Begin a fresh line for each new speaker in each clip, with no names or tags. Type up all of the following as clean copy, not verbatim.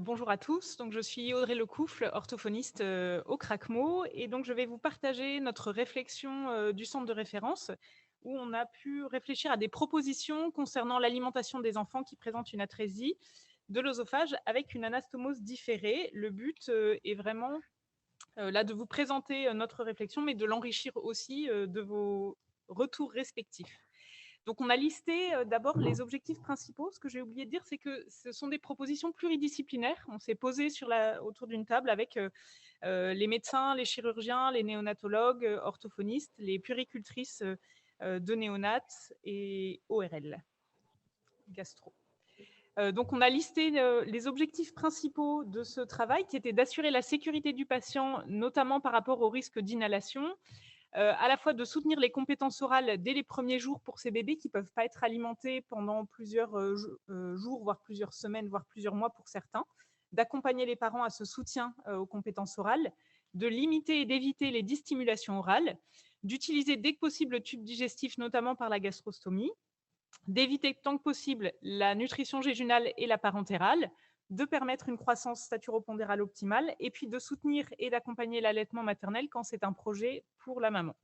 Bonjour à tous, donc je suis Audrey Lecoufle, orthophoniste au Cracmo, et donc je vais vous partager notre réflexion du centre de référence où on a pu réfléchir à des propositions concernant l'alimentation des enfants qui présentent une atrésie de l'œsophage avec une anastomose différée. Le but est vraiment là de vous présenter notre réflexion, mais de l'enrichir aussi de vos retours respectifs. Donc, on a listé d'abord les objectifs principaux. Ce que j'ai oublié de dire, c'est que ce sont des propositions pluridisciplinaires. On s'est posé autour d'une table avec les médecins, les chirurgiens, les néonatologues, orthophonistes, les puéricultrices de néonates et ORL, gastro. Donc, on a listé les objectifs principaux de ce travail qui étaient d'assurer la sécurité du patient, notamment par rapport au risque d'inhalation, à la fois de soutenir les compétences orales dès les premiers jours pour ces bébés qui ne peuvent pas être alimentés pendant plusieurs jours, voire plusieurs semaines, voire plusieurs mois pour certains, d'accompagner les parents à ce soutien aux compétences orales, de limiter et d'éviter les dystimulations orales, d'utiliser dès que possible le tube digestif, notamment par la gastrostomie, d'éviter tant que possible la nutrition jéjunale et la parentérale, de permettre une croissance staturopondérale optimale et puis de soutenir et d'accompagner l'allaitement maternel quand c'est un projet pour la maman.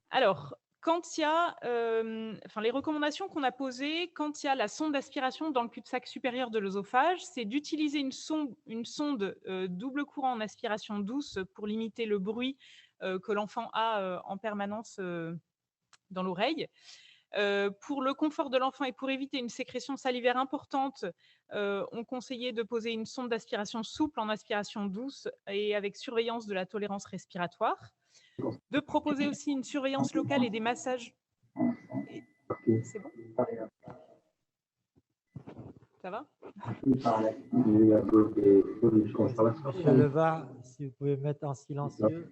Alors, quand il y a, les recommandations qu'on a posées quand il y a la sonde d'aspiration dans le cul-de-sac supérieur de l'œsophage, c'est d'utiliser une sonde double courant en aspiration douce pour limiter le bruit que l'enfant a en permanence dans l'oreille. Pour le confort de l'enfant et pour éviter une sécrétion salivaire importante, on conseillait de poser une sonde d'aspiration souple en aspiration douce et avec surveillance de la tolérance respiratoire. De proposer aussi une surveillance locale et des massages. C'est bon? Ça va?
Monsieur Levard, si vous pouvez mettre en silencieux.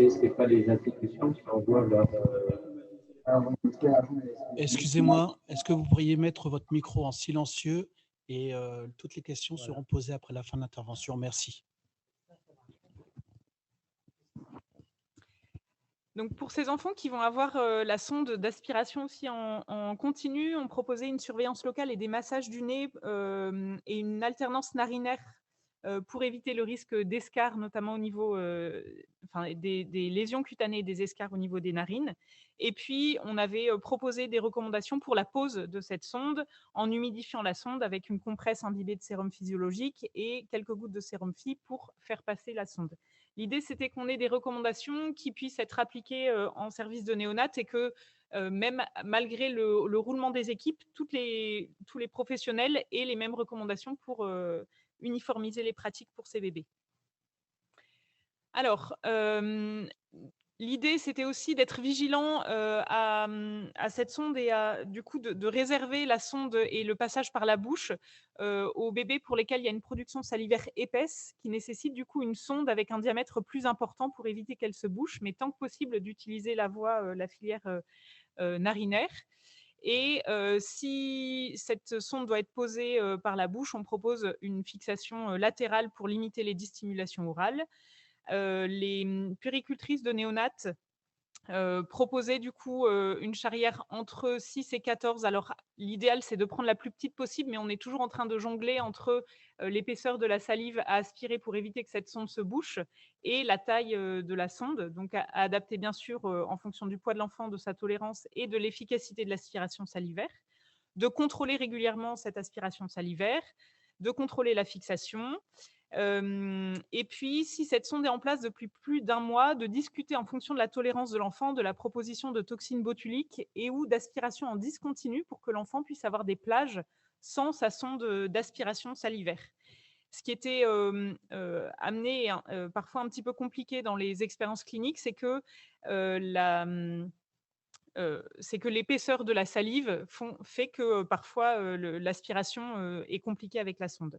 C'est pas les institutions qui envoient leur.
Excusez-moi, est-ce que vous pourriez mettre votre micro en silencieux et toutes les questions seront posées après la fin de l'intervention. Merci.
Donc pour ces enfants qui vont avoir la sonde d'aspiration aussi en continu, on proposait une surveillance locale et des massages du nez et une alternance narinaire pour éviter le risque d'escarres, notamment au niveau des lésions cutanées et des escarres au niveau des narines. Et puis, on avait proposé des recommandations pour la pose de cette sonde en humidifiant la sonde avec une compresse imbibée de sérum physiologique et quelques gouttes de sérum phi pour faire passer la sonde. L'idée, c'était qu'on ait des recommandations qui puissent être appliquées en service de néonat et que même malgré le roulement des équipes, tous les professionnels aient les mêmes recommandations pour uniformiser les pratiques pour ces bébés. Alors, l'idée, c'était aussi d'être vigilant à cette sonde et du coup de réserver la sonde et le passage par la bouche aux bébés pour lesquels il y a une production salivaire épaisse qui nécessite du coup une sonde avec un diamètre plus important pour éviter qu'elle se bouche, mais tant que possible d'utiliser la voie, la filière narinaire. Et si cette sonde doit être posée par la bouche, on propose une fixation latérale pour limiter les dystimulations orales. Les puéricultrices de néonates proposaient du coup une charrière entre 6 et 14. Alors, l'idéal, c'est de prendre la plus petite possible, mais on est toujours en train de jongler entre l'épaisseur de la salive à aspirer pour éviter que cette sonde se bouche et la taille de la sonde. Donc, à adapter bien sûr en fonction du poids de l'enfant, de sa tolérance et de l'efficacité de l'aspiration salivaire. De contrôler régulièrement cette aspiration salivaire, de contrôler la fixation. Et puis, si cette sonde est en place depuis plus d'un mois, de discuter en fonction de la tolérance de l'enfant de la proposition de toxines botuliques et ou d'aspiration en discontinue pour que l'enfant puisse avoir des plages sans sa sonde d'aspiration salivaire. Ce qui était amené parfois un petit peu compliqué dans les expériences cliniques, c'est que l'épaisseur de la salive fait que parfois l'aspiration est compliquée avec la sonde.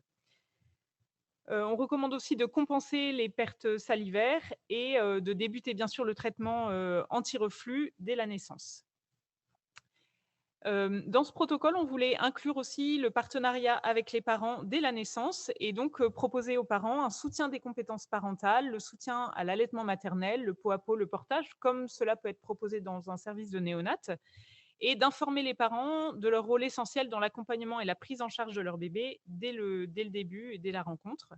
On recommande aussi de compenser les pertes salivaires et de débuter bien sûr le traitement anti-reflux dès la naissance. Dans ce protocole, on voulait inclure aussi le partenariat avec les parents dès la naissance et donc proposer aux parents un soutien des compétences parentales, le soutien à l'allaitement maternel, le pot à pot, le portage, comme cela peut être proposé dans un service de néonat. et d'informer les parents de leur rôle essentiel dans l'accompagnement et la prise en charge de leur bébé dès le début et dès la rencontre.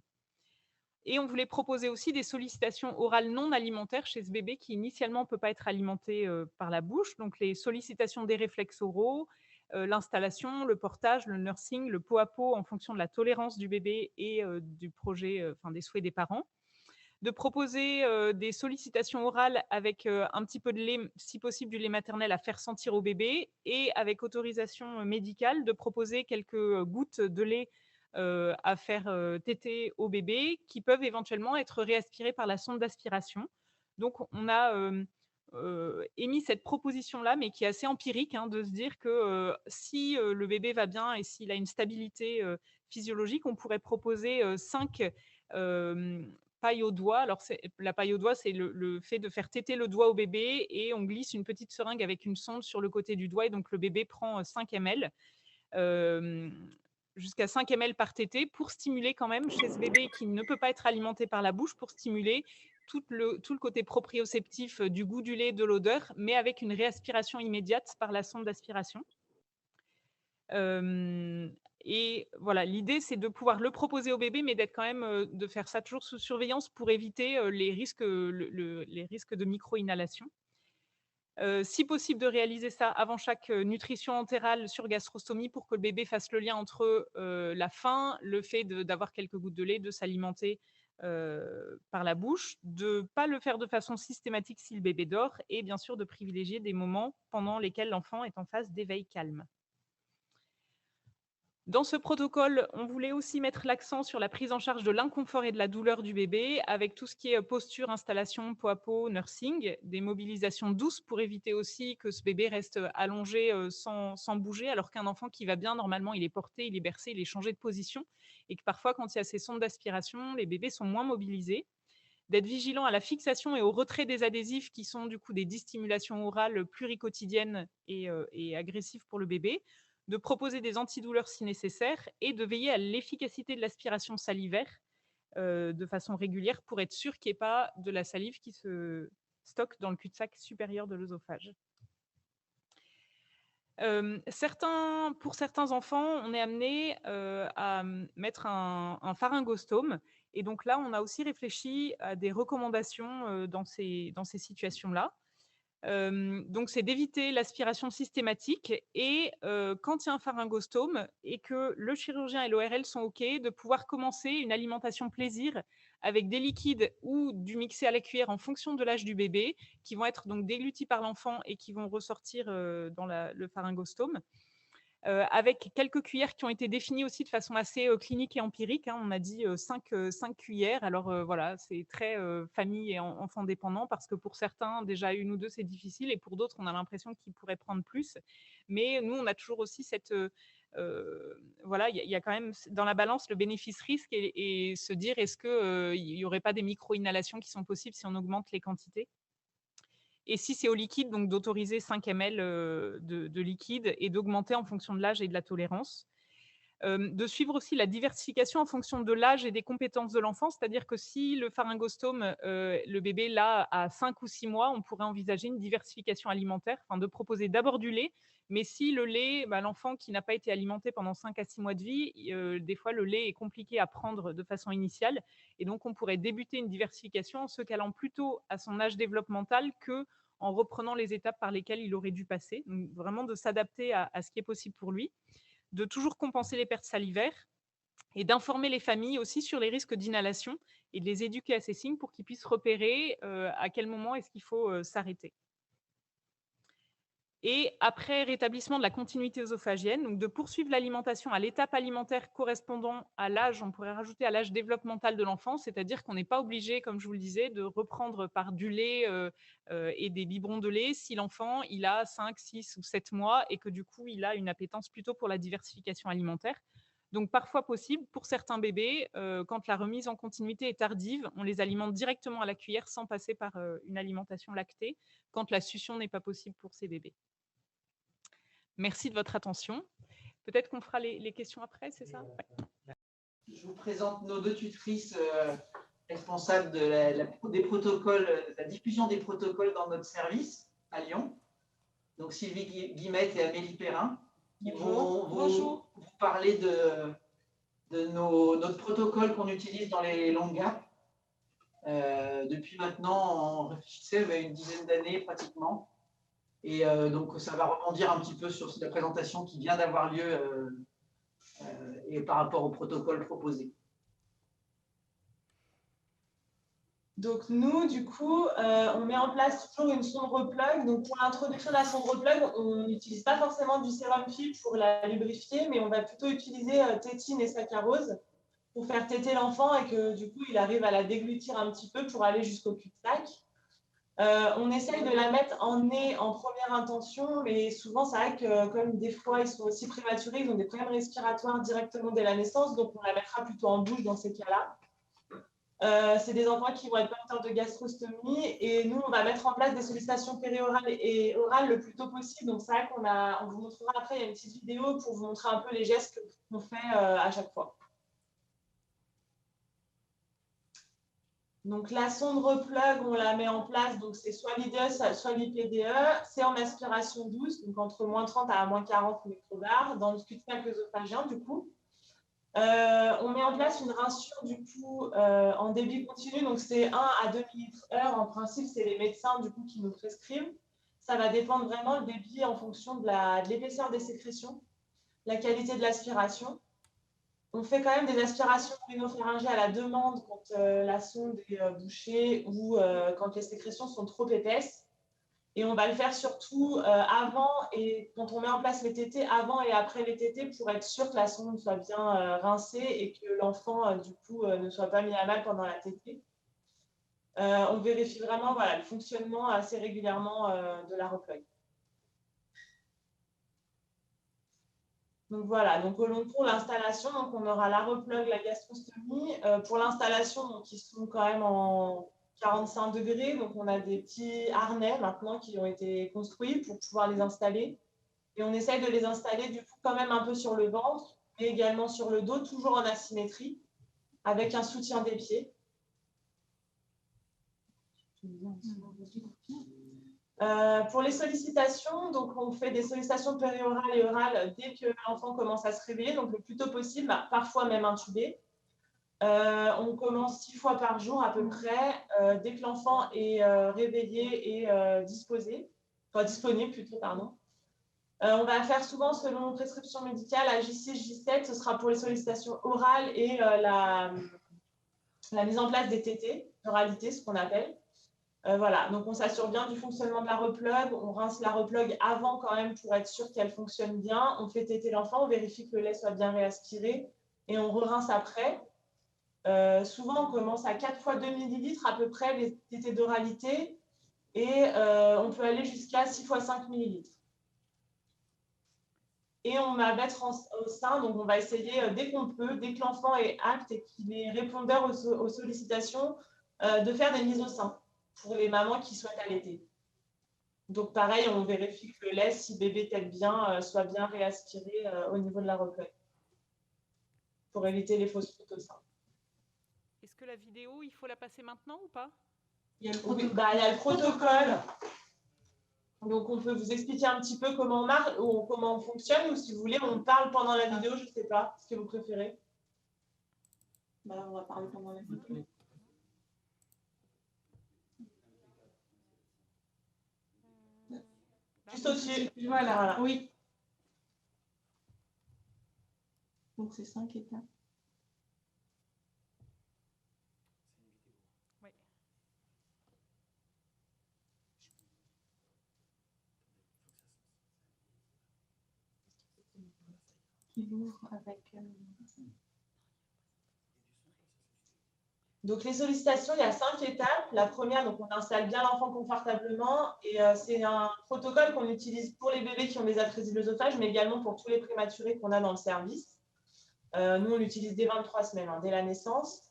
Et on voulait proposer aussi des sollicitations orales non alimentaires chez ce bébé qui initialement ne peut pas être alimenté par la bouche. Donc les sollicitations des réflexes oraux, l'installation, le portage, le nursing, le pot à pot en fonction de la tolérance du bébé et du projet, des souhaits des parents. De proposer des sollicitations orales avec un petit peu de lait, si possible du lait maternel à faire sentir au bébé, et avec autorisation médicale de proposer quelques gouttes de lait à faire téter au bébé qui peuvent éventuellement être réaspirées par la sonde d'aspiration. Donc on a émis cette proposition-là, mais qui est assez empirique, hein, de se dire que si le bébé va bien et s'il a une stabilité physiologique, on pourrait proposer 5 paille au doigt. Alors, la paille au doigt, c'est le fait de faire téter le doigt au bébé et on glisse une petite seringue avec une sonde sur le côté du doigt et donc le bébé prend 5 ml, jusqu'à 5 ml par tété pour stimuler quand même chez ce bébé qui ne peut pas être alimenté par la bouche, pour stimuler tout le côté proprioceptif du goût du lait, de l'odeur, mais avec une réaspiration immédiate par la sonde d'aspiration. Et voilà, l'idée, c'est de pouvoir le proposer au bébé, mais d'être quand même, de faire ça toujours sous surveillance pour éviter les risques, les risques de micro-inhalation. Si possible, de réaliser ça avant chaque nutrition entérale sur gastrostomie pour que le bébé fasse le lien entre la faim, le fait d'avoir quelques gouttes de lait, de s'alimenter par la bouche, de ne pas le faire de façon systématique si le bébé dort, et bien sûr de privilégier des moments pendant lesquels l'enfant est en phase d'éveil calme. Dans ce protocole, on voulait aussi mettre l'accent sur la prise en charge de l'inconfort et de la douleur du bébé, avec tout ce qui est posture, installation, pot à pot, nursing, des mobilisations douces pour éviter aussi que ce bébé reste allongé sans bouger, alors qu'un enfant qui va bien, normalement, il est porté, il est bercé, il est changé de position, et que parfois, quand il y a ces sondes d'aspiration, les bébés sont moins mobilisés. D'être vigilant à la fixation et au retrait des adhésifs qui sont du coup des distimulations orales pluriquotidiennes et agressives pour le bébé, de proposer des antidouleurs si nécessaire et de veiller à l'efficacité de l'aspiration salivaire de façon régulière pour être sûr qu'il n'y ait pas de la salive qui se stocke dans le cul-de-sac supérieur de l'œsophage. Pour certains enfants, on est amené à mettre un pharyngostome. Et donc là, on a aussi réfléchi à des recommandations dans ces situations-là. Donc, c'est d'éviter l'aspiration systématique et quand il y a un pharyngostome et que le chirurgien et l'ORL sont OK, de pouvoir commencer une alimentation plaisir avec des liquides ou du mixé à la cuillère en fonction de l'âge du bébé, qui vont être donc déglutis par l'enfant et qui vont ressortir dans le pharyngostome. Avec quelques cuillères qui ont été définies aussi de façon assez clinique et empirique, hein. On a dit 5 cuillères. Alors voilà, c'est très famille et enfant dépendant parce que pour certains, déjà 1 ou 2, c'est difficile et pour d'autres, on a l'impression qu'ils pourraient prendre plus. Mais nous, on a toujours aussi cette… voilà, il y a quand même dans la balance le bénéfice-risque et se dire est-ce qu'il n'y aurait pas des micro-inhalations qui sont possibles si on augmente les quantités. Et si c'est au liquide, donc d'autoriser 5 ml de liquide et d'augmenter en fonction de l'âge et de la tolérance. De suivre aussi la diversification en fonction de l'âge et des compétences de l'enfant, c'est-à-dire que si le pharyngostome, le bébé l'a à 5 ou 6 mois, on pourrait envisager une diversification alimentaire, enfin de proposer d'abord du lait, mais si le lait, l'enfant qui n'a pas été alimenté pendant 5 à 6 mois de vie, des fois le lait est compliqué à prendre de façon initiale, et donc on pourrait débuter une diversification en se calant plutôt à son âge développemental qu'en reprenant les étapes par lesquelles il aurait dû passer. Donc vraiment de s'adapter à ce qui est possible pour lui, de toujours compenser les pertes salivaires et d'informer les familles aussi sur les risques d'inhalation et de les éduquer à ces signes pour qu'ils puissent repérer à quel moment est-ce qu'il faut s'arrêter. Et après rétablissement de la continuité œsophagienne, donc de poursuivre l'alimentation à l'étape alimentaire correspondant à l'âge, on pourrait rajouter à l'âge développemental de l'enfant, c'est-à-dire qu'on n'est pas obligé, comme je vous le disais, de reprendre par du lait et des biberons de lait si l'enfant il a 5, 6 ou 7 mois et que du coup il a une appétence plutôt pour la diversification alimentaire. Donc parfois possible, pour certains bébés, quand la remise en continuité est tardive, on les alimente directement à la cuillère sans passer par une alimentation lactée, quand la succion n'est pas possible pour ces bébés. Merci de votre attention. Peut-être qu'on fera les questions après, c'est ça? Ouais.
Je vous présente nos 2 tutrices responsables de des protocoles, la diffusion des protocoles dans notre service à Lyon. donc Sylvie Guillemette et Amélie Perrin, qui vont
Bonjour.
vous parler de notre protocole qu'on utilise dans les longues gaps. Depuis maintenant, on réfléchissait une dizaine d'années pratiquement. Et donc, ça va rebondir un petit peu sur la présentation qui vient d'avoir lieu et par rapport au protocole proposé.
Donc nous, du coup, on met en place toujours une sonde replug. Donc pour l'introduction de la sonde replug, on n'utilise pas forcément du sérum FIP pour la lubrifier, mais on va plutôt utiliser tétine et saccharose pour faire téter l'enfant et que du coup, il arrive à la déglutir un petit peu pour aller jusqu'au cul-de-sac. On essaye de la mettre en nez en première intention, mais souvent, c'est vrai que comme des fois, ils sont aussi prématurés, ils ont des problèmes respiratoires directement dès la naissance, donc on la mettra plutôt en bouche dans ces cas-là. C'est des enfants qui vont être porteurs de gastrostomie et nous, on va mettre en place des sollicitations périorales et orales le plus tôt possible. Donc, c'est vrai on vous montrera après, il y a une petite vidéo pour vous montrer un peu les gestes qu'on fait à chaque fois. Donc, la sonde replug, on la met en place. Donc, c'est soit l'IDE, soit l'IPDE. C'est en aspiration douce, donc entre moins 30 à moins 40 microbars, dans le cul-de-sac œsophagien, du coup. On met en place une rinsure du coup en débit continu, donc c'est 1 à 2 ml/h. En principe, c'est les médecins du coup qui nous prescrivent. Ça va dépendre vraiment le débit en fonction de l'épaisseur des sécrétions, la qualité de l'aspiration. On fait quand même des aspirations rhinopharyngées à la demande quand la sonde est bouchée ou quand les sécrétions sont trop épaisses. Et on va le faire surtout avant et quand on met en place les tétés, avant et après les tétés, pour être sûr que la sonde soit bien rincée et que l'enfant, du coup, ne soit pas mis à mal pendant la tétée. On vérifie vraiment le fonctionnement assez régulièrement de la replug. Donc voilà, donc au long cours, l'installation, donc on aura la replug, la gastrostomie. Pour l'installation, donc ils sont quand même en 45 degrés, donc on a des petits harnais maintenant qui ont été construits pour pouvoir les installer. Et on essaye de les installer du coup quand même un peu sur le ventre, mais également sur le dos, toujours en asymétrie, avec un soutien des pieds. Pour les sollicitations, donc on fait des sollicitations périorales et orales dès que l'enfant commence à se réveiller, donc le plus tôt possible, parfois même intubé. On commence 6 fois par jour à peu près, dès que l'enfant est réveillé et disponible plutôt, pardon. On va faire souvent selon prescription médicale à J6, J7, ce sera pour les sollicitations orales et la mise en place des TT, oralité, ce qu'on appelle. Voilà, donc on s'assure bien du fonctionnement de la replug, on rince la replug avant quand même pour être sûr qu'elle fonctionne bien, on fait téter l'enfant, on vérifie que le lait soit bien réaspiré et on re-rince après. Souvent, on commence à 4 fois 2 ml à peu près les tétés d'oralité et on peut aller jusqu'à 6 fois 5 ml. Et on va mettre au sein, donc on va essayer dès qu'on peut, dès que l'enfant est apte et qu'il est répondeur aux sollicitations, de faire des mises au sein pour les mamans qui souhaitent allaiter. Donc pareil, on vérifie que le lait, si bébé tète bien, soit bien réaspiré au niveau de la replug pour éviter les fausses routes au sein.
Est-ce que la vidéo, il faut la passer maintenant ou pas?
Il y a le protocole. Donc, on peut vous expliquer un petit peu comment on marche ou comment on fonctionne, ou si vous voulez, on parle pendant la vidéo, je ne sais pas, ce que vous préférez.
On va parler pendant la vidéo.
Juste au-dessus.
Voilà, oui. Donc, c'est 5 étapes.
Oui.
Qui ouvre avec...
Donc, les sollicitations, il y a 5 étapes. La première, donc on installe bien l'enfant confortablement. Et c'est un protocole qu'on utilise pour les bébés qui ont des atrésies de l'œsophage, mais également pour tous les prématurés qu'on a dans le service. Nous, on l'utilise dès 23 semaines, dès la naissance.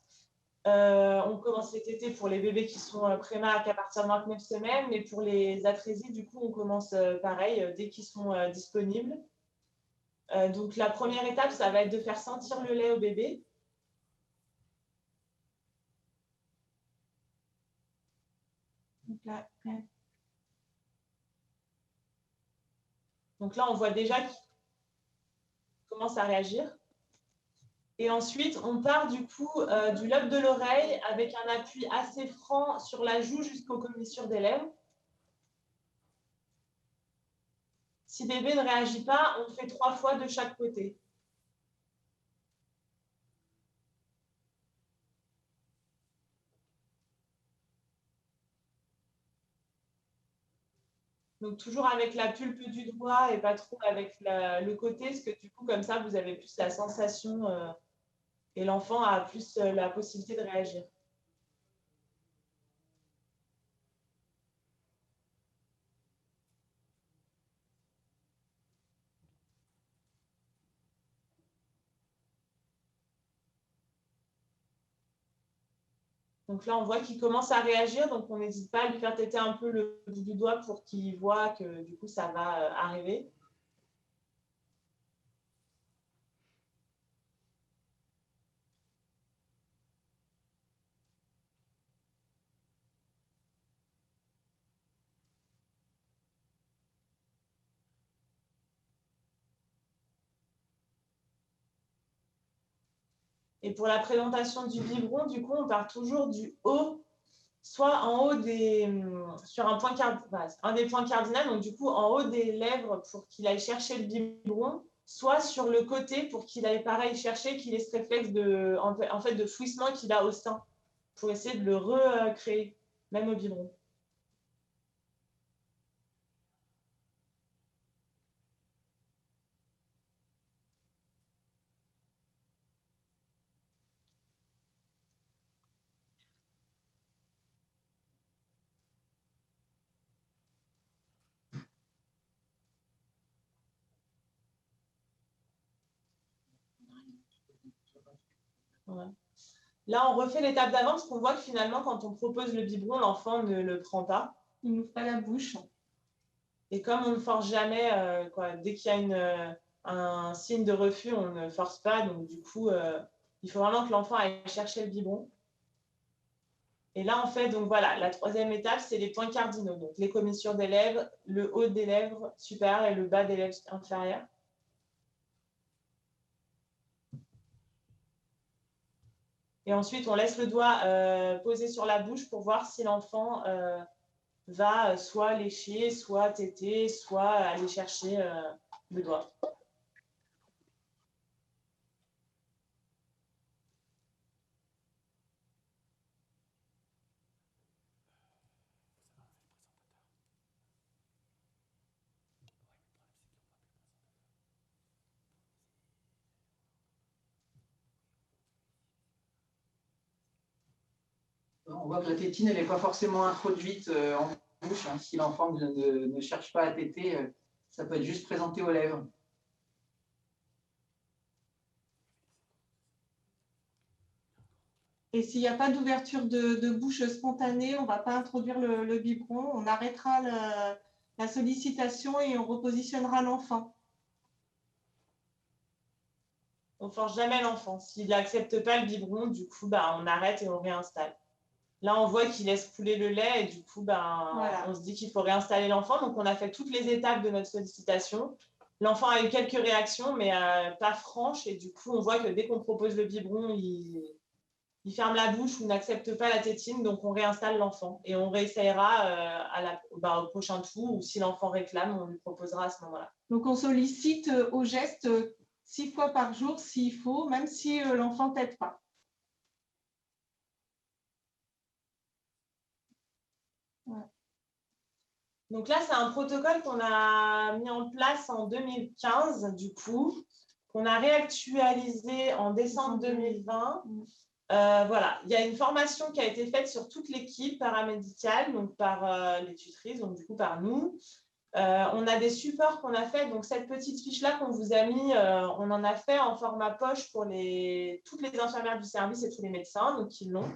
On commence les tétés pour les bébés qui sont préma qu'à partir de 29 semaines. Mais pour les atrésies, du coup, on commence pareil, dès qu'ils sont disponibles. Donc, la première étape, ça va être de faire sentir le lait au bébé.
Donc là,
Donc là, on voit déjà qu'il commence à réagir. Et ensuite, on part du coup du lobe de l'oreille avec un appui assez franc sur la joue jusqu'aux commissures des lèvres. Si bébé ne réagit pas, on fait 3 fois de chaque côté. Donc, toujours avec la pulpe du doigt et pas trop avec le côté, parce que du coup, comme ça, vous avez plus la sensation et l'enfant a plus la possibilité de réagir. Donc là, on voit qu'il commence à réagir, donc on n'hésite pas à lui faire téter un peu le bout du doigt pour qu'il voit que du coup, ça va arriver. Et pour la présentation du biberon, du coup, on part toujours du haut, soit en haut sur un point un des points cardinaux, donc du coup en haut des lèvres pour qu'il aille chercher le biberon, soit sur le côté pour qu'il aille pareil chercher, qu'il ait ce réflexe de fouissement qu'il a au sein, pour essayer de le recréer, même au biberon. Ouais. Là, on refait l'étape d'avant parce qu'on voit que finalement, quand on propose le biberon, l'enfant ne le prend pas.
Il n'ouvre pas la bouche.
Et comme on ne force jamais, dès qu'il y a un signe de refus, on ne force pas. Donc, du coup, il faut vraiment que l'enfant aille chercher le biberon. Et là, en fait, donc voilà, la troisième étape, c'est les points cardinaux. Donc, les commissures des lèvres, le haut des lèvres supérieures et le bas des lèvres inférieures. Et ensuite, on laisse le doigt posé sur la bouche pour voir si l'enfant va soit lécher, soit téter, soit aller chercher le doigt.
On voit que la tétine, elle n'est pas forcément introduite en bouche. Hein. Si l'enfant ne cherche pas à téter, ça peut être juste présenté aux lèvres.
Et s'il n'y a pas d'ouverture de bouche spontanée, on ne va pas introduire le biberon, on arrêtera la sollicitation et on repositionnera l'enfant.
On ne force jamais l'enfant. S'il n'accepte pas le biberon, du coup, on arrête et on réinstalle. Là, on voit qu'il laisse couler le lait et du coup, voilà. On se dit qu'il faut réinstaller l'enfant. Donc, on a fait toutes les étapes de notre sollicitation. L'enfant a eu quelques réactions, mais pas franches. Et du coup, on voit que dès qu'on propose le biberon, il ferme la bouche ou n'accepte pas la tétine. Donc, on réinstalle l'enfant. Et on réessayera au prochain tour. Ou si l'enfant réclame, on lui proposera à ce moment-là.
Donc, on sollicite au geste 6 fois par jour s'il faut, même si l'enfant ne tète pas.
Ouais. Donc là, c'est un protocole qu'on a mis en place en 2015, du coup, qu'on a réactualisé en décembre 2020. Voilà, il y a une formation qui a été faite sur toute l'équipe paramédicale, donc par les tutrices, donc du coup par nous. On a des supports qu'on a fait, donc cette petite fiche-là qu'on vous a mis, on en a fait en format poche pour toutes les infirmières du service et tous les médecins, donc ils l'ont.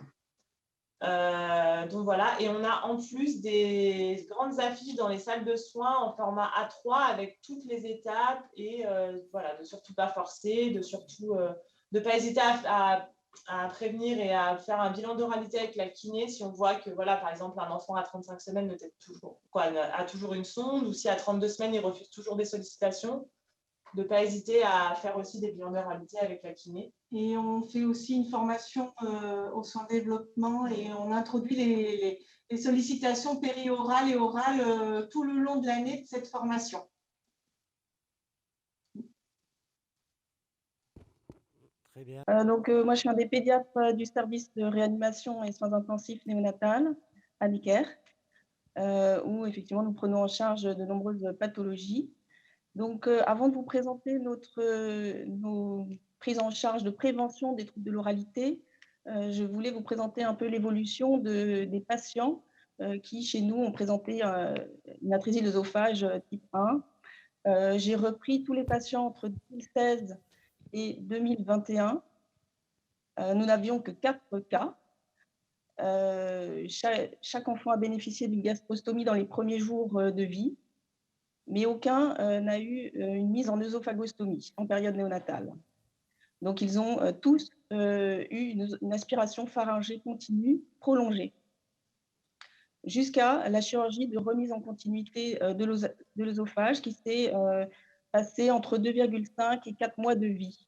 Donc voilà, et on a en plus des grandes affiches dans les salles de soins en format A3 avec toutes les étapes et voilà, de surtout pas forcer, de surtout ne pas hésiter à prévenir et à faire un bilan d'oralité avec la kiné si on voit que, voilà, par exemple, un enfant à 35 semaines a toujours une sonde, ou si à 32 semaines, il refuse toujours des sollicitations, de ne pas hésiter à faire aussi des bilans d'oralité avec la kiné.
Et on fait aussi une formation au soin développement et on introduit les sollicitations périorales et orales tout le long de l'année de cette formation.
Très bien.
Moi, je suis un des pédiatres du service de réanimation et soins intensifs néonatal à Necker, où effectivement nous prenons en charge de nombreuses pathologies. Donc, avant de vous présenter nos prises en charge de prévention des troubles de l'oralité, je voulais vous présenter un peu l'évolution des patients qui, chez nous, ont présenté une atrésie de l'œsophage type 1. J'ai repris tous les patients entre 2016 et 2021. Nous n'avions que 4 cas. Chaque enfant a bénéficié d'une gastrostomie dans les premiers jours de vie, mais aucun n'a eu une mise en œsophagostomie en période néonatale. Donc, ils ont tous eu une aspiration pharyngée continue prolongée, jusqu'à la chirurgie de remise en continuité de l'œsophage qui s'est passée entre 2,5 et 4 mois de vie.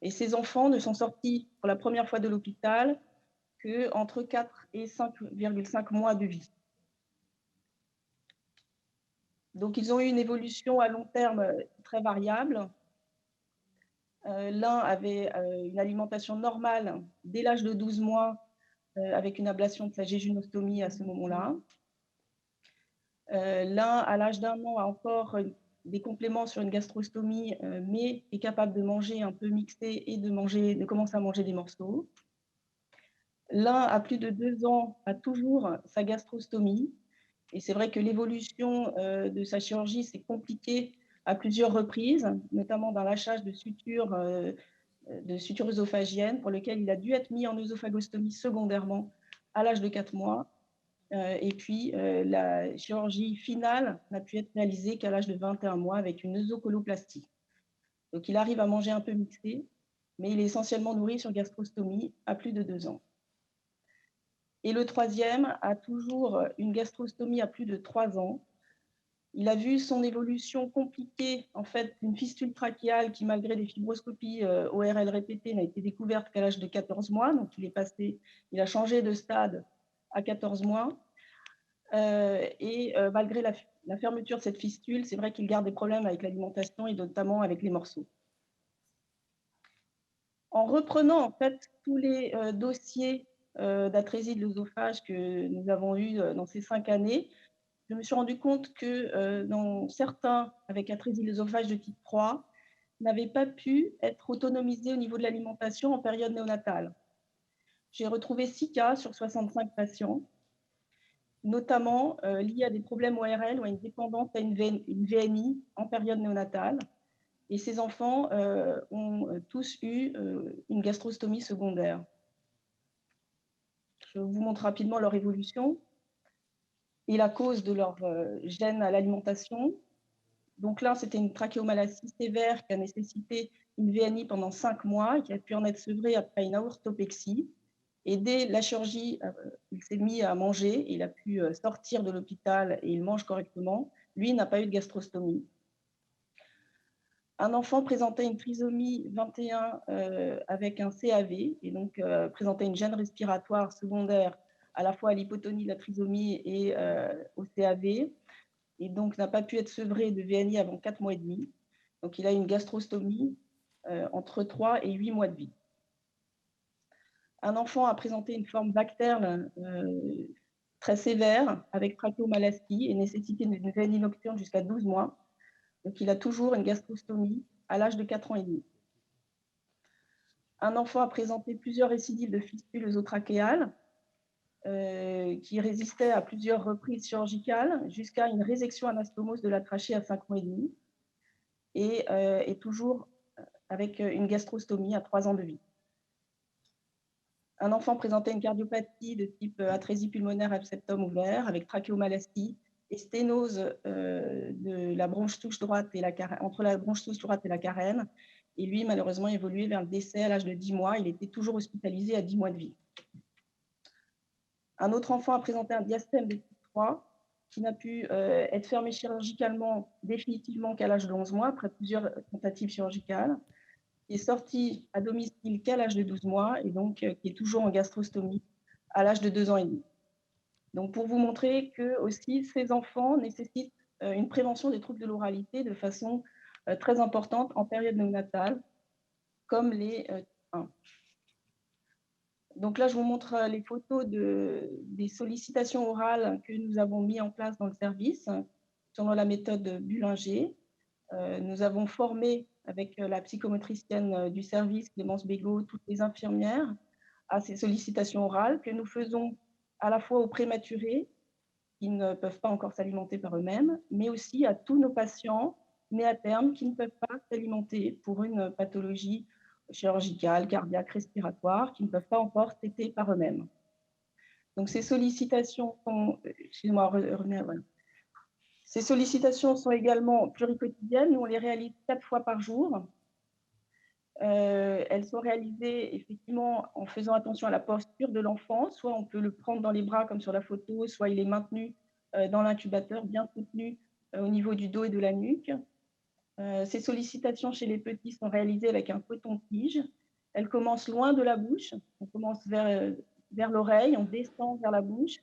Et ces enfants ne sont sortis pour la première fois de l'hôpital qu'entre 4 et 5,5 mois de vie. Donc, ils ont eu une évolution à long terme très variable. L'un avait une alimentation normale dès l'âge de 12 mois, avec une ablation de sa jéjunostomie à ce moment-là. L'un, à l'âge d'1 an, a encore des compléments sur une gastrostomie, mais est capable de manger un peu mixé et de commencer à manger des morceaux. L'un, à plus de 2 ans, a toujours sa gastrostomie. Et c'est vrai que l'évolution de sa chirurgie s'est compliquée à plusieurs reprises, notamment dans lâchage de sutures œsophagiennes, pour lequel il a dû être mis en œsophagostomie secondairement à l'âge de 4 mois. Et puis, la chirurgie finale n'a pu être réalisée qu'à l'âge de 21 mois avec une œsocoloplastie. Donc, il arrive à manger un peu mixé, mais il est essentiellement nourri sur gastrostomie à plus de 2 ans. Et le troisième a toujours une gastrostomie à plus de 3 ans. Il a vu son évolution compliquée, en fait, d'une fistule trachéale qui, malgré des fibroscopies ORL répétées, n'a été découverte qu'à l'âge de 14 mois. Donc, il a changé de stade à 14 mois. Malgré la fermeture de cette fistule, c'est vrai qu'il garde des problèmes avec l'alimentation et notamment avec les morceaux. En reprenant, en fait, tous les dossiers d'atrésie de l'œsophage que nous avons eu dans ces 5 années, je me suis rendu compte que dans certains avec atrésie de l'œsophage de type 3, n'avaient pas pu être autonomisés au niveau de l'alimentation en période néonatale. J'ai retrouvé 6 cas sur 65 patients, notamment liés à des problèmes ORL ou à une dépendance à une VNI en période néonatale. Et ces enfants ont tous eu une gastrostomie secondaire. Je vous montre rapidement leur évolution et la cause de leur gêne à l'alimentation. Donc là, c'était une trachéomalacie sévère qui a nécessité une VNI pendant 5 mois et qui a pu en être sevrée après une aortopexie. Et dès la chirurgie, il s'est mis à manger, il a pu sortir de l'hôpital et il mange correctement. Lui n'a pas eu de gastrostomie. Un enfant présentait une trisomie 21 avec un CAV et donc présentait une gêne respiratoire secondaire à la fois à l'hypotonie de la trisomie et au CAV, et donc n'a pas pu être sevré de VNI avant 4 mois et demi. Donc il a une gastrostomie entre 3 et 8 mois de vie. Un enfant a présenté une forme bactère très sévère avec trachéomalacie et nécessité une VNI nocturne jusqu'à 12 mois. Donc, il a toujours une gastrostomie à l'âge de 4 ans et demi. Un enfant a présenté plusieurs récidives de fistules œsotrachéales qui résistaient à plusieurs reprises chirurgicales jusqu'à une résection anastomose de la trachée à 5 mois et demi et toujours avec une gastrostomie à 3 ans de vie. Un enfant présentait une cardiopathie de type atrésie pulmonaire ab septum ouvert avec trachéomalacie et sténose de la bronche touche droite et entre la bronche touche droite et la carène. Et lui, malheureusement, évolué vers le décès à l'âge de 10 mois. Il était toujours hospitalisé à 10 mois de vie. Un autre enfant a présenté un diastème de type 3 qui n'a pu être fermé chirurgicalement définitivement qu'à l'âge de 11 mois, après plusieurs tentatives chirurgicales. Il est sorti à domicile qu'à l'âge de 12 mois et donc qui est toujours en gastrostomie à l'âge de 2 ans et demi. Donc, pour vous montrer que aussi ces enfants nécessitent une prévention des troubles de l'oralité de façon très importante en période néonatale, comme les 1. Donc là, je vous montre les photos des sollicitations orales que nous avons mis en place dans le service selon la méthode Bullinger. Nous avons formé avec la psychomotricienne du service, Clémence Bégaud, toutes les infirmières à ces sollicitations orales que nous faisons à la fois aux prématurés qui ne peuvent pas encore s'alimenter par eux-mêmes, mais aussi à tous nos patients nés à terme qui ne peuvent pas s'alimenter pour une pathologie chirurgicale, cardiaque, respiratoire, qui ne peuvent pas encore téter par eux-mêmes. Donc ces sollicitations sont, Ces sollicitations sont également pluriquotidiennes. Nous, on les réalise 4 fois par jour. Elles sont réalisées effectivement en faisant attention à la posture de l'enfant. Soit on peut le prendre dans les bras comme sur la photo, soit il est maintenu dans l'incubateur, bien soutenu au niveau du dos et de la nuque. Ces sollicitations chez les petits sont réalisées avec un coton-tige. Elles commencent loin de la bouche. On commence vers l'oreille, on descend vers la bouche.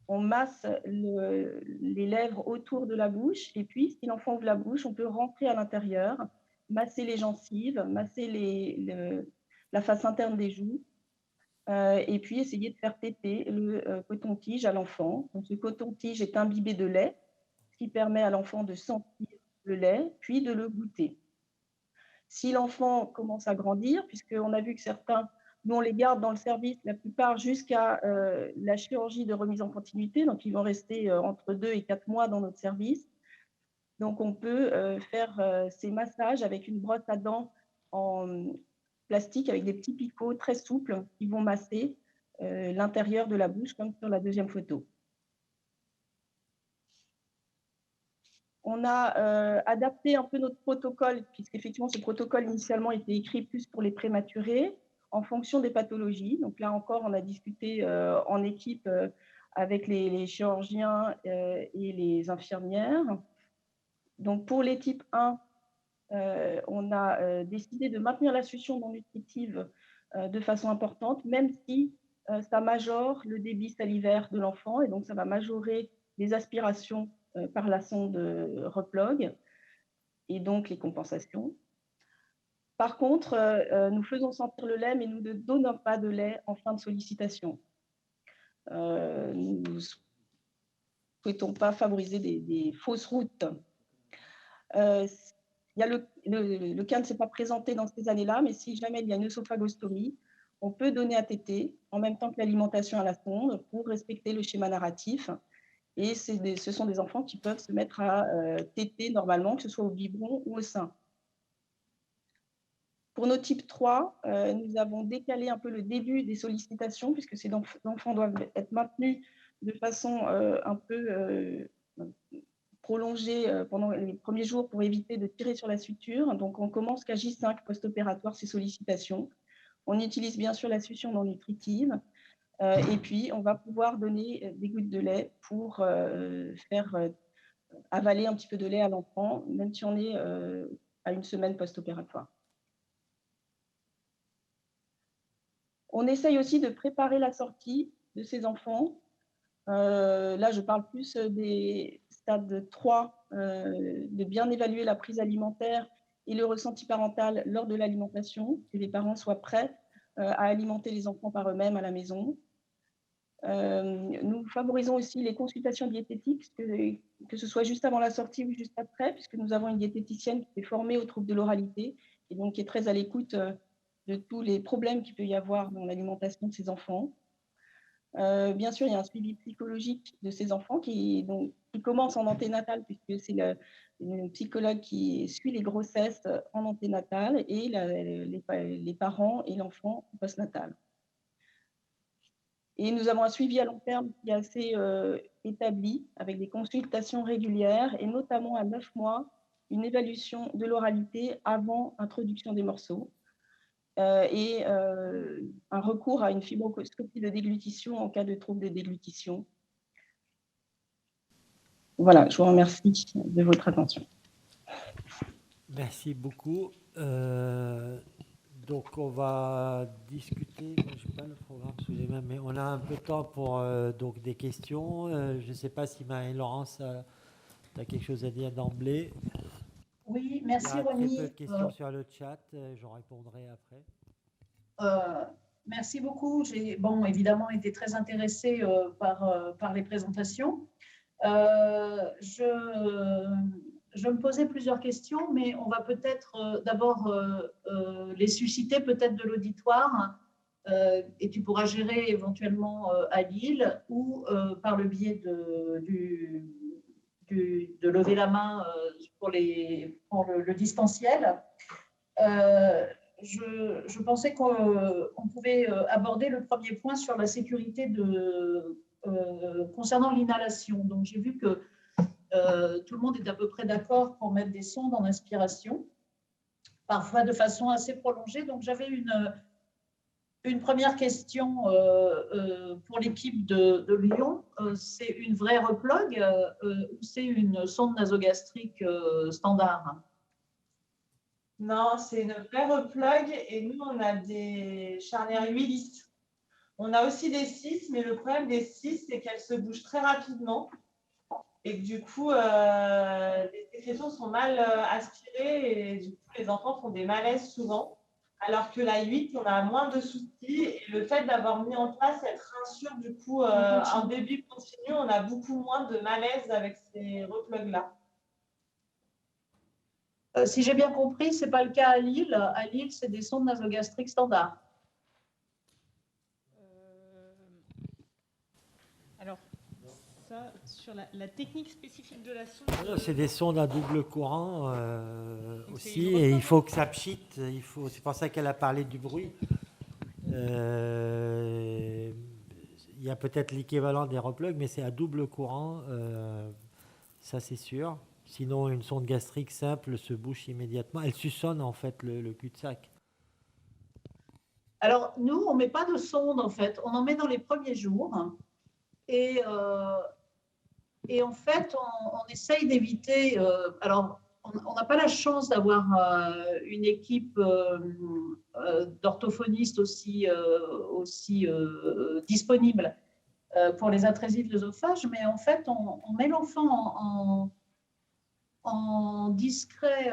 On masse les lèvres autour de la bouche. Et puis, si l'enfant ouvre la bouche, on peut rentrer à l'intérieur, masser les gencives, masser la face interne des joues, et puis essayer de faire téter le coton-tige à l'enfant. Donc, ce coton-tige est imbibé de lait, ce qui permet à l'enfant de sentir le lait, puis de le goûter. Si l'enfant commence à grandir, puisqu'on a vu que certains, nous on les garde dans le service, la plupart jusqu'à la chirurgie de remise en continuité, donc ils vont rester entre 2 et 4 mois dans notre service. Donc on peut faire ces massages avec une brosse à dents en plastique avec des petits picots très souples qui vont masser l'intérieur de la bouche, comme sur la deuxième photo. On a adapté un peu notre protocole, puisqu'effectivement, ce protocole initialement était écrit plus pour les prématurés, en fonction des pathologies. Donc là encore, on a discuté en équipe avec les chirurgiens et les infirmières. Donc pour les types 1, on a décidé de maintenir la succion non nutritive de façon importante, même si ça majore le débit salivaire de l'enfant, et donc ça va majorer les aspirations par la sonde Replog et donc les compensations. Par contre, nous faisons sentir le lait, mais nous ne donnons pas de lait en fin de sollicitation. Nous ne souhaitons pas favoriser des fausses routes. Le cas ne s'est pas présenté dans ces années-là, mais si jamais il y a une œsophagostomie, on peut donner à téter en même temps que l'alimentation à la sonde pour respecter le schéma narratif. Et ce sont des enfants qui peuvent se mettre à téter normalement, que ce soit au biberon ou au sein. Pour nos types 3, nous avons décalé un peu le début des sollicitations, puisque ces enfants doivent être maintenus de façon un peu prolongée pendant les premiers jours pour éviter de tirer sur la suture. Donc, on commence qu'à J5 post-opératoire ces sollicitations. On utilise bien sûr la succion non nutritive. Et puis, on va pouvoir donner des gouttes de lait pour faire avaler un petit peu de lait à l'enfant, même si on est à une semaine post-opératoire. On essaye aussi de préparer la sortie de ces enfants. Là, je parle plus des stades 3, de bien évaluer la prise alimentaire et le ressenti parental lors de l'alimentation, que les parents soient prêts à alimenter les enfants par eux-mêmes à la maison. Nous favorisons aussi les consultations diététiques, que ce soit juste avant la sortie ou juste après, puisque nous avons une diététicienne qui est formée aux troubles de l'oralité et donc qui est très à l'écoute de tous les problèmes qu'il peut y avoir dans l'alimentation de ces enfants. Bien sûr, il y a un suivi psychologique de ces enfants qui commence en anténatal, puisque c'est une psychologue qui suit les grossesses en anténatal et les parents et l'enfant en postnatal. Et nous avons un suivi à long terme qui est assez établi, avec des consultations régulières et notamment à 9 mois, une évaluation de l'oralité avant introduction des morceaux et un recours à une fibroscopie de déglutition en cas de trouble de déglutition. Voilà, je vous remercie de votre attention.
Merci beaucoup. Donc, on va discuter. Je n'ai pas le programme sous les mains, mais on a un peu de temps pour donc des questions. Je ne sais pas si Marie-Laurence a quelque chose à dire d'emblée.
Oui, merci
Il y a
Ronnie.
très peu de questions sur le chat. J'en répondrai après.
Merci beaucoup. J'ai évidemment été très intéressée par les présentations. Je me posais plusieurs questions, mais on va peut-être d'abord les susciter peut-être de l'auditoire et tu pourras gérer éventuellement à Lille ou par le biais de lever la main pour le distanciel. Je pensais qu'on pouvait aborder le premier point sur la sécurité concernant l'inhalation. Donc, j'ai vu que tout le monde est à peu près d'accord pour mettre des sondes en aspiration, parfois de façon assez prolongée. Donc, j'avais une première question pour l'équipe de Lyon. C'est une vraie replug ou c'est une sonde nasogastrique standard?
Non, c'est une vraie replug et nous, on a des charnières 8-10. On a aussi des 6, mais le problème des 6, c'est qu'elles se bougent très rapidement et que du coup, les sécrétions sont mal aspirées et du coup, les enfants font des malaises souvent. Alors que la 8, on a moins de soucis et le fait d'avoir mis en place cette rinsure, du coup, un débit continu, on a beaucoup moins de malaise avec ces replugs-là.
Si j'ai bien compris, ce n'est pas le cas à Lille. À Lille, c'est des sondes nasogastriques standards.
Alors, ça, sur la technique spécifique de la sonde…
C'est des sondes à double courant aussi, et il faut que ça pchite. C'est pour ça qu'elle a parlé du bruit. Il y a peut-être l'équivalent des replugs, mais c'est à double courant, ça c'est sûr. Sinon, une sonde gastrique simple se bouche immédiatement. Elle suçonne en fait le cul-de-sac.
Alors, nous, on ne met pas de sonde en fait. On en met dans les premiers jours. Et en fait, on essaye d'éviter… alors, on n'a pas la chance d'avoir une équipe d'orthophonistes aussi disponible pour les atrésies de l'œsophage, mais en fait, on met l'enfant en discret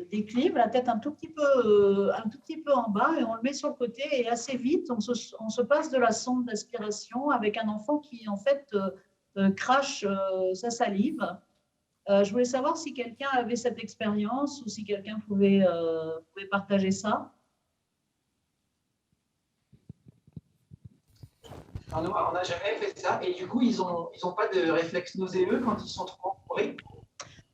déclive, la tête un tout petit peu en bas, et on le met sur le côté, et assez vite, on se passe de la sonde d'aspiration avec un enfant qui, en fait, crache sa salive. Je voulais savoir si quelqu'un avait cette expérience ou si quelqu'un pouvait partager ça.
Alors, nous, on n'a jamais fait ça, et du coup, ils ont pas de réflexe nauséeux quand ils sont trop entourés?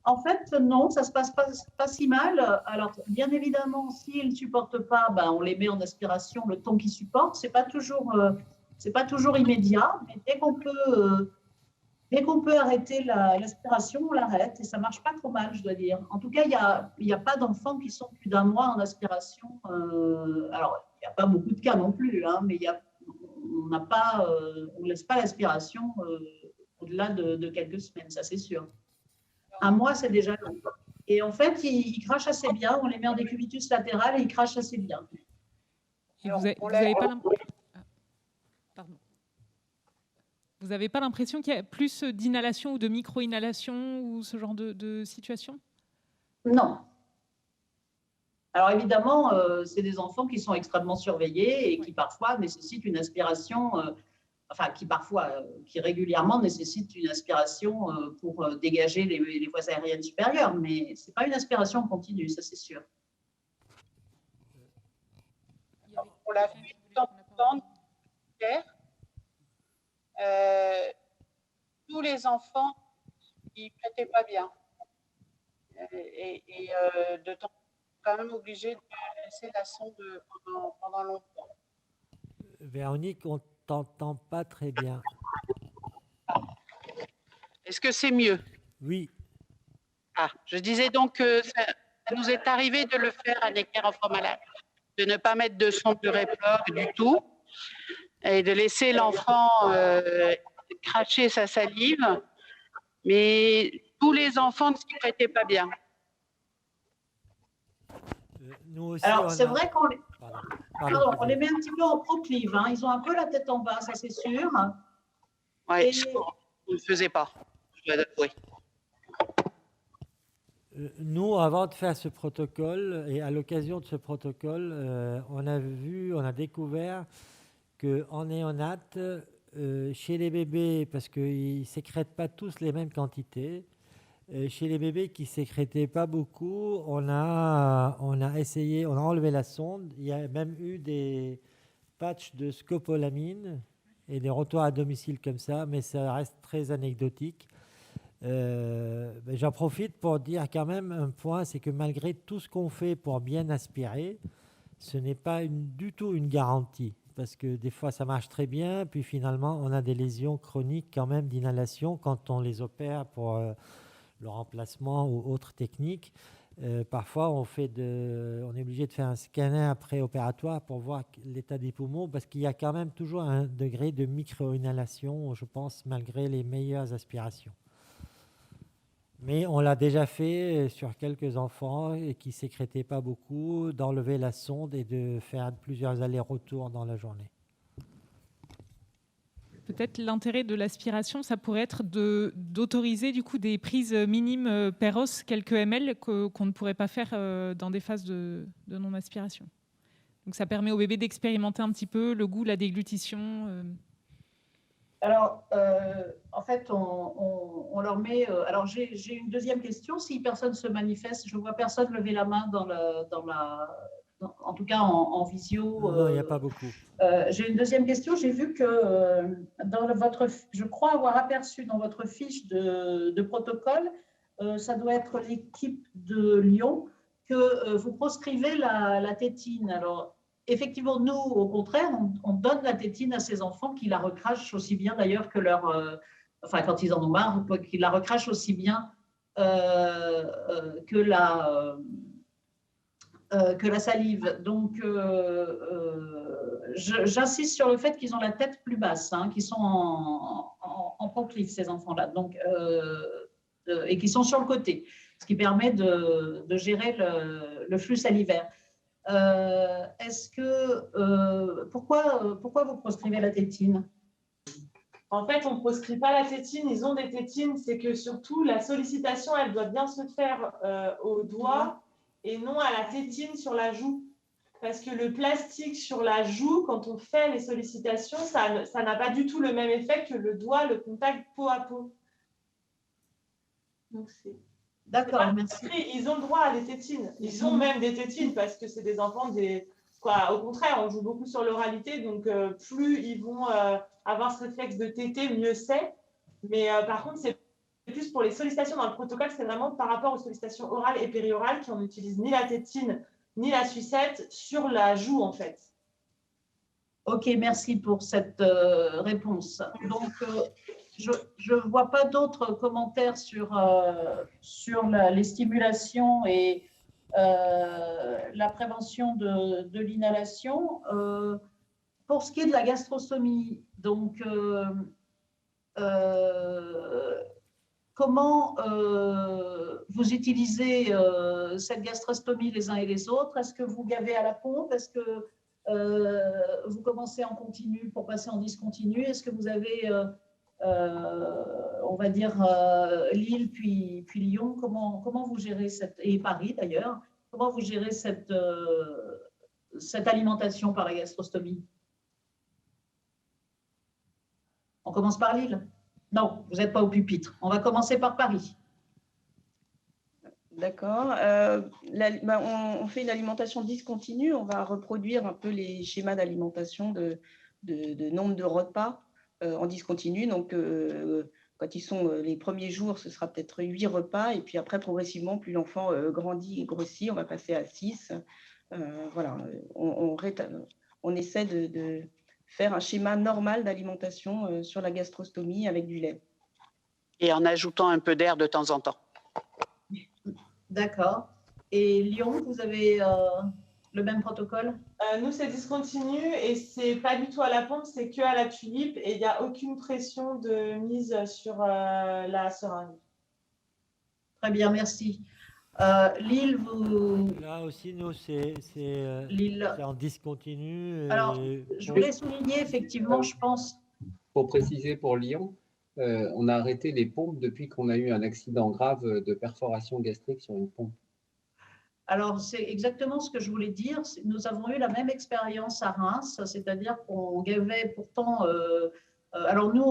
En fait, non, ça ne se passe pas si mal. Alors, bien évidemment, s'ils ne supportent pas, on les met en aspiration le temps qu'ils supportent. Ce n'est pas toujours immédiat, mais dès qu'on peut arrêter l'aspiration, on l'arrête et ça ne marche pas trop mal, je dois dire. En tout cas, il n'y a pas d'enfants qui sont plus d'un mois en aspiration. Alors, il n'y a pas beaucoup de cas non plus, hein, mais on ne laisse pas l'aspiration au-delà de quelques semaines, ça c'est sûr. Un mois, c'est déjà long. Et en fait, ils crachent assez bien. On les met en décubitus latéral et ils crachent assez bien.
Et vous n'avez pas l'impression… Pardon. Vous n'avez pas l'impression qu'il y a plus d'inhalation ou de micro-inhalation ou ce genre de situation?
Non. Alors évidemment, c'est des enfants qui sont extrêmement surveillés et qui parfois nécessitent une aspiration… qui régulièrement nécessite une aspiration pour dégager les voies aériennes supérieures, mais ce n'est pas une aspiration continue, ça c'est sûr.
Pour la fuite tous les enfants ils ne prêtaient pas bien. Et de temps quand même obligé de laisser la sonde pendant longtemps.
Véronique, on t'entend pas très bien.
Est-ce que c'est mieux?
Oui.
Ah, je disais donc que ça nous est arrivé de le faire à l'équerre enfant malade, de ne pas mettre de sonde de Reploc du tout et de laisser l'enfant cracher sa salive, mais tous les enfants ne s'y prêtaient pas bien.
Nous aussi,
Alors, c'est
on a-
vrai qu'on les...
Pardon,
Pardon, on les
désolé.
met un petit peu en proclive. Hein. Ils ont un peu la tête en bas, ça c'est sûr.
Oui,
Et-
on ne le faisait pas, je dois avouer.
Nous, avant de faire ce protocole, et à l'occasion de ce protocole, on a découvert qu'en néonate, chez les bébés, parce qu'ils ne sécrètent pas tous les mêmes quantités, chez les bébés qui ne sécrétaient pas beaucoup, on a essayé, on a enlevé la sonde. Il y a même eu des patchs de scopolamine et des retours à domicile comme ça, mais ça reste très anecdotique. J'en profite pour dire quand même un point, c'est que malgré tout ce qu'on fait pour bien aspirer, ce n'est pas du tout une garantie, parce que des fois ça marche très bien, puis finalement on a des lésions chroniques quand même d'inhalation quand on les opère pour le remplacement ou autres techniques. Parfois on est obligé de faire un scanner après-opératoire pour voir l'état des poumons, parce qu'il y a quand même toujours un degré de micro-inhalation, je pense, malgré les meilleures aspirations. Mais on l'a déjà fait sur quelques enfants et qui ne sécrétaient pas beaucoup, d'enlever la sonde et de faire plusieurs allers-retours dans la journée.
Peut-être l'intérêt de l'aspiration, ça pourrait être d'autoriser du coup des prises minimes per os, quelques ml, qu'on ne pourrait pas faire dans des phases de non-aspiration. Donc ça permet au bébé d'expérimenter un petit peu le goût, la déglutition.
Alors, en fait, on leur met... alors, j'ai une deuxième question. Si personne se manifeste, je ne vois personne lever la main en tout cas en visio.
Non, il n'y a pas beaucoup.
J'ai une deuxième question. J'ai vu que je crois avoir aperçu dans votre fiche de protocole, ça doit être l'équipe de Lyon, que vous proscrivez la tétine. Alors, effectivement, nous, au contraire, on donne la tétine à ces enfants qui la recrachent aussi bien d'ailleurs que enfin, quand ils en ont marre, qu'ils la recrachent aussi bien que la salive. Donc, j'insiste sur le fait qu'ils ont la tête plus basse, hein, qu'ils sont en proclive, ces enfants-là, donc, et qui sont sur le côté, ce qui permet de gérer le flux salivaire. Pourquoi vous proscrivez la tétine?
En fait, on ne proscrit pas la tétine, ils ont des tétines, c'est que surtout la sollicitation, elle doit bien se faire au doigt et non à la tétine sur la joue. Parce que le plastique sur la joue, quand on fait les sollicitations, ça n'a pas du tout le même effet que le doigt, le contact peau à peau. Donc
D'accord, merci.
Ils ont le droit à des tétines. Ils ont même des tétines parce que c'est des enfants au contraire, on joue beaucoup sur l'oralité, donc plus ils vont avoir ce réflexe de téter, mieux c'est. Mais par contre, c'est plus pour les sollicitations dans le protocole, c'est vraiment par rapport aux sollicitations orales et périorales qu'on n'utilise ni la tétine ni la sucette sur la joue, en fait.
Ok, merci pour cette réponse. Donc, je ne vois pas d'autres commentaires sur les stimulations et la prévention de l'inhalation. Pour ce qui est de la gastrostomie, donc, comment vous utilisez cette gastrostomie les uns et les autres? Est-ce que vous gavez à la pompe? Est-ce que vous commencez en continu pour passer en discontinu? Est-ce que vous avez, on va dire, Lille puis Lyon? Comment vous gérez et Paris d'ailleurs, comment vous gérez cette alimentation par la gastrostomie? On commence par Lille? Non, vous n'êtes pas au pupitre. On va commencer par Paris.
D'accord. On fait une alimentation discontinue. On va reproduire un peu les schémas d'alimentation de nombre de repas en discontinu. Donc, quand ils sont les premiers jours, ce sera peut-être 8 repas. Et puis après, progressivement, plus l'enfant grandit et grossit, on va passer à 6. Voilà. On essaie faire un schéma normal d'alimentation sur la gastrostomie avec du lait.
Et en ajoutant un peu d'air de temps en temps.
D'accord. Et Lyon, vous avez le même protocole?
Nous, c'est discontinu et c'est pas du tout à la pompe, c'est que à la tulipe et il n'y a aucune pression de mise sur la seringue.
Très bien, merci. Lille, vous...
Là aussi, nous, c'est en discontinu.
Alors, je voulais souligner, effectivement, je pense...
Pour préciser pour Lyon, on a arrêté les pompes depuis qu'on a eu un accident grave de perforation gastrique sur une pompe.
Alors, c'est exactement ce que je voulais dire. Nous avons eu la même expérience à Reims, c'est-à-dire qu'on gavait pourtant... alors, nous,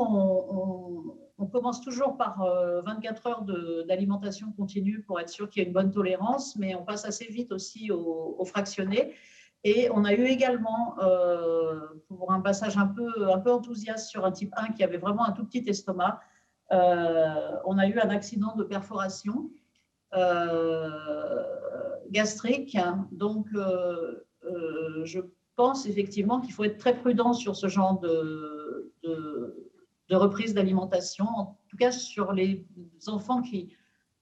on commence toujours par 24 heures d'alimentation continue pour être sûr qu'il y a une bonne tolérance, mais on passe assez vite aussi au fractionné. Et on a eu également, pour un passage un peu enthousiaste sur un type 1 qui avait vraiment un tout petit estomac, on a eu un accident de perforation gastrique. Donc, je pense effectivement qu'il faut être très prudent sur ce genre de reprise d'alimentation, en tout cas sur les enfants qui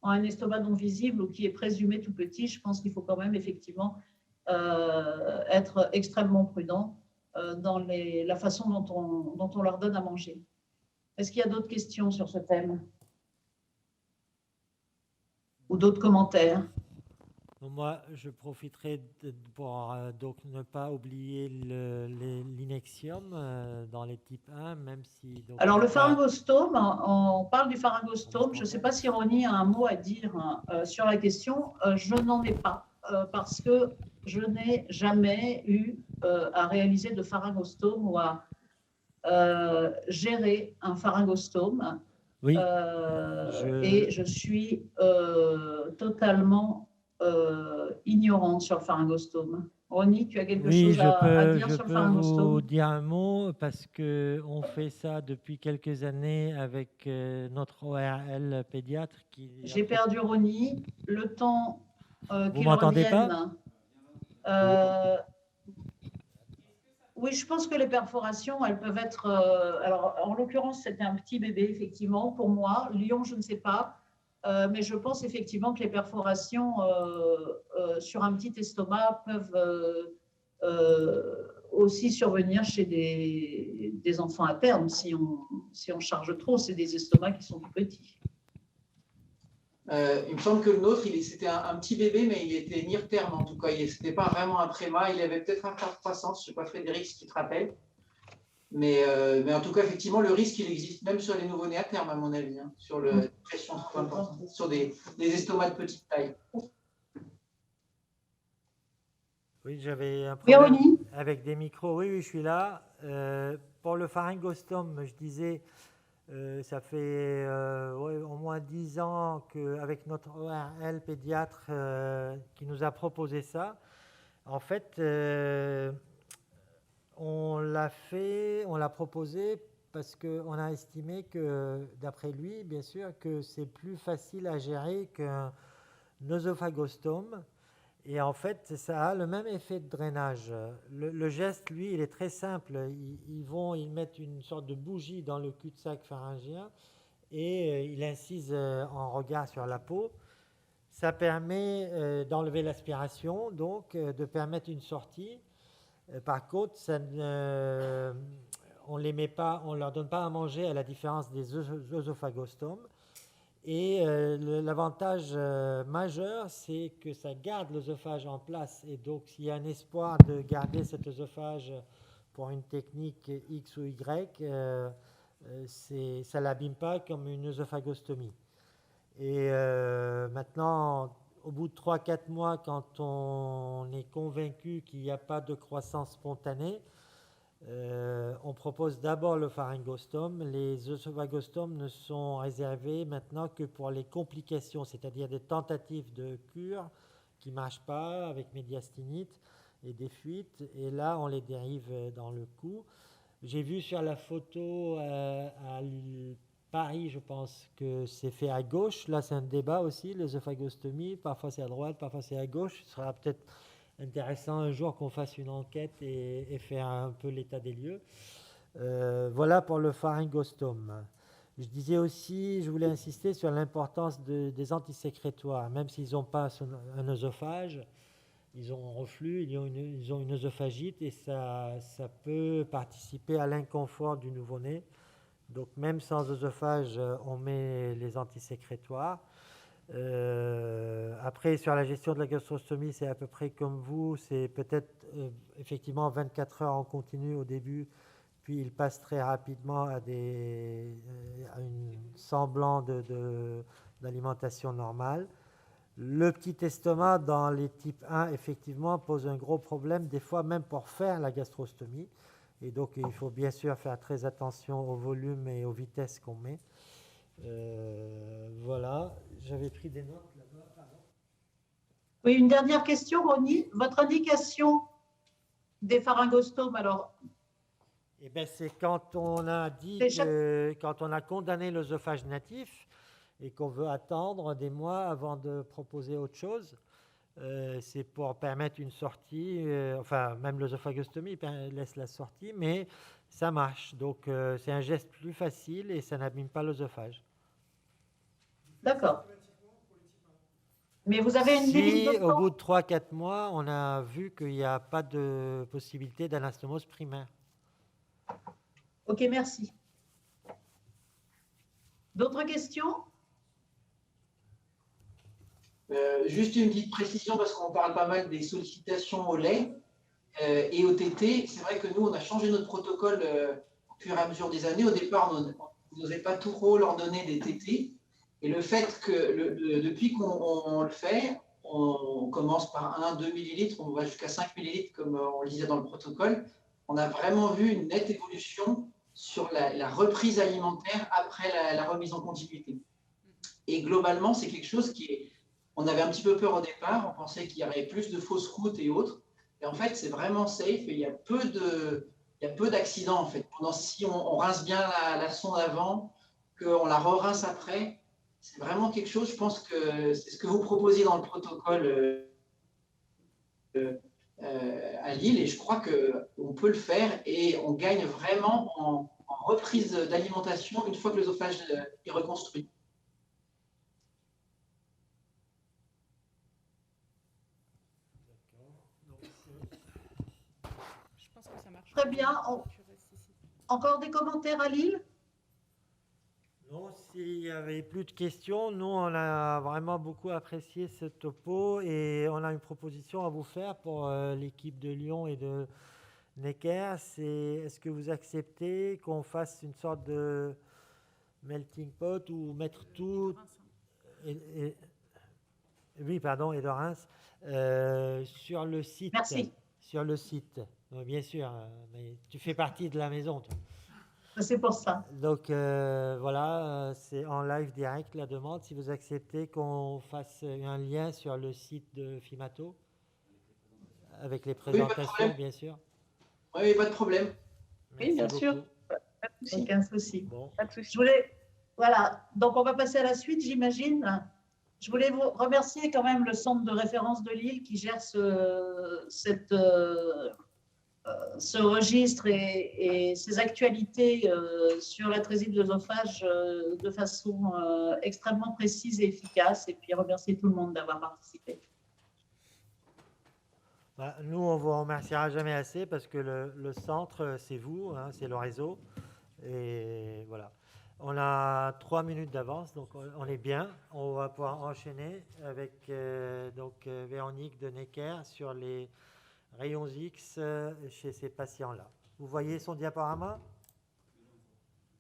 ont un estomac non visible ou qui est présumé tout petit. Je pense qu'il faut quand même effectivement être extrêmement prudent dans la façon dont on leur donne à manger. Est-ce qu'il y a d'autres questions sur ce thème ou d'autres commentaires?
Moi, je profiterai pour donc ne pas oublier l'inexium dans les types 1, même si... Donc,
alors, le pharyngostome, on parle du pharyngostome. Je ne sais pas si Ronnie a un mot à dire sur la question. Je n'en ai pas parce que je n'ai jamais eu à réaliser de pharyngostome ou à gérer un pharyngostome.
Oui.
Et je suis totalement ignorante sur le pharyngostome. Ronnie, tu as quelque chose à dire sur le pharyngostome?
Je peux vous dire un mot parce qu'on fait ça depuis quelques années avec notre ORL pédiatre.
J'ai perdu Ronnie. Le temps
qu'il revienne.
Oui, je pense que les perforations, elles peuvent être... alors, en l'occurrence, c'était un petit bébé, effectivement, pour moi. Lyon, je ne sais pas. Mais je pense effectivement que les perforations sur un petit estomac peuvent aussi survenir chez des enfants à terme. Si on charge trop, c'est des estomacs qui sont tout petits.
Il me semble que le nôtre, c'était un petit bébé, mais il était NIR-terme en tout cas. Ce n'était pas vraiment un préma. Il avait peut-être un quart de croissance. Je ne sais pas, Frédéric, si tu te rappelles. Mais en tout cas, effectivement, le risque, il existe même sur les nouveau-nés à terme, à mon avis, hein, sur la pression trop importante, sur des estomacs de petite taille.
Oui, j'avais un problème avec des micros. Oui, je suis là. Pour le pharyngostome, je disais, ça fait au moins 10 ans qu'avec notre ORL pédiatre qui nous a proposé ça, en fait, on l'a proposé parce qu'on a estimé que, d'après lui, bien sûr, que c'est plus facile à gérer qu'un œsophagostome. Et en fait, ça a le même effet de drainage. Le geste, lui, il est très simple. Ils mettent une sorte de bougie dans le cul-de-sac pharyngien et ils incisent en regard sur la peau. Ça permet d'enlever l'aspiration, donc de permettre une sortie. Par contre, on ne leur donne pas à manger à la différence des œsophagostomes. Et l'avantage majeur, c'est que ça garde l'œsophage en place. Et donc, s'il y a un espoir de garder cet œsophage pour une technique X ou Y, ça ne l'abîme pas comme une œsophagostomie. Et maintenant, au bout de 3-4 mois, quand on est convaincu qu'il n'y a pas de croissance spontanée, on propose d'abord le pharyngostome. Les œsophagostomes ne sont réservés maintenant que pour les complications, c'est-à-dire des tentatives de cure qui ne marchent pas avec médiastinite et des fuites. Et là, on les dérive dans le cou. J'ai vu sur la photo à Paris, je pense que c'est fait à gauche. Là, c'est un débat aussi, l'œsophagostomie. Parfois, c'est à droite, parfois, c'est à gauche. Ce sera peut-être intéressant un jour qu'on fasse une enquête et faire un peu l'état des lieux. Voilà pour le pharyngostome. Je disais aussi, je voulais insister sur l'importance des antisécrétoires, même s'ils n'ont pas un œsophage, ils ont un reflux, ils ont une œsophagite et ça peut participer à l'inconfort du nouveau-né. Donc même sans œsophage, on met les antisécrétoires. Après, sur la gestion de la gastrostomie, c'est à peu près comme vous, c'est peut-être effectivement 24 heures en continu au début, puis il passe très rapidement à un semblant d'alimentation normale. Le petit estomac dans les types 1, effectivement, pose un gros problème, des fois même pour faire la gastrostomie. Et donc, il faut bien sûr faire très attention au volume et aux vitesses qu'on met. Voilà, j'avais pris des notes là-bas.
Oui, une dernière question, Ronnie. Votre indication des pharyngostomes, alors?
Eh bien, c'est quand on a dit quand on a condamné l'œsophage natif et qu'on veut attendre des mois avant de proposer autre chose, c'est pour permettre une sortie, enfin même l'œsophagostomie laisse la sortie, mais ça marche. Donc c'est un geste plus facile et ça n'abîme pas l'œsophage.
D'accord. Mais vous avez une limite de temps?
Au bout de 3-4 mois, on a vu qu'il n'y a pas de possibilité d'anastomose primaire.
Ok, merci. D'autres questions?
Juste une petite précision, parce qu'on parle pas mal des sollicitations au lait et au tété. C'est vrai que nous, on a changé notre protocole au fur et à mesure des années. Au départ, on n'osait pas trop leur donner des tétés. Et le fait que depuis qu'on le fait, on commence par 1-2 millilitres, on va jusqu'à 5 millilitres, comme on le disait dans le protocole. On a vraiment vu une nette évolution sur la reprise alimentaire après la remise en continuité. Et globalement, c'est quelque chose qui est... On avait un petit peu peur au départ, on pensait qu'il y aurait plus de fausses routes et autres. Et en fait, c'est vraiment safe et il y a peu d'accidents en fait. Si on rince bien la sonde avant, qu'on la re-rince après, c'est vraiment quelque chose, je pense que c'est ce que vous proposez dans le protocole à Lille et je crois qu'on peut le faire et on gagne vraiment en reprise d'alimentation une fois que l'œsophage est reconstruit.
Très bien. Encore des commentaires à Lille?
Non, s'il n'y avait plus de questions, nous, on a vraiment beaucoup apprécié ce topo et on a une proposition à vous faire pour l'équipe de Lyon et de Necker. C'est est-ce que vous acceptez qu'on fasse une sorte de melting pot ou mettre tout... Oui, pardon, et de Reims, sur le site.
Merci.
Sur le site. Bien sûr, mais tu fais partie de la maison, toi.
C'est pour ça.
Donc voilà, c'est en live direct la demande. Si vous acceptez qu'on fasse un lien sur le site de Fimato, avec les présentations,
oui,
bien sûr.
Oui, pas de problème.
Merci bien beaucoup. Sûr. Pas de souci. Aucun souci.
Bon.
Pas de souci. Voilà, donc on va passer à la suite, j'imagine. Je voulais vous remercier quand même le centre de référence de Lille qui gère ce registre et ces actualités sur l'atrésie de l'œsophage de façon extrêmement précise et efficace. Et puis remercier tout le monde d'avoir participé.
Nous, on ne vous remerciera jamais assez parce que le centre, c'est vous, hein, c'est le réseau. Et voilà. On a 3 minutes d'avance, donc on est bien. On va pouvoir enchaîner avec Véronique de Necker sur les rayons X chez ces patients-là. Vous voyez son diaporama ?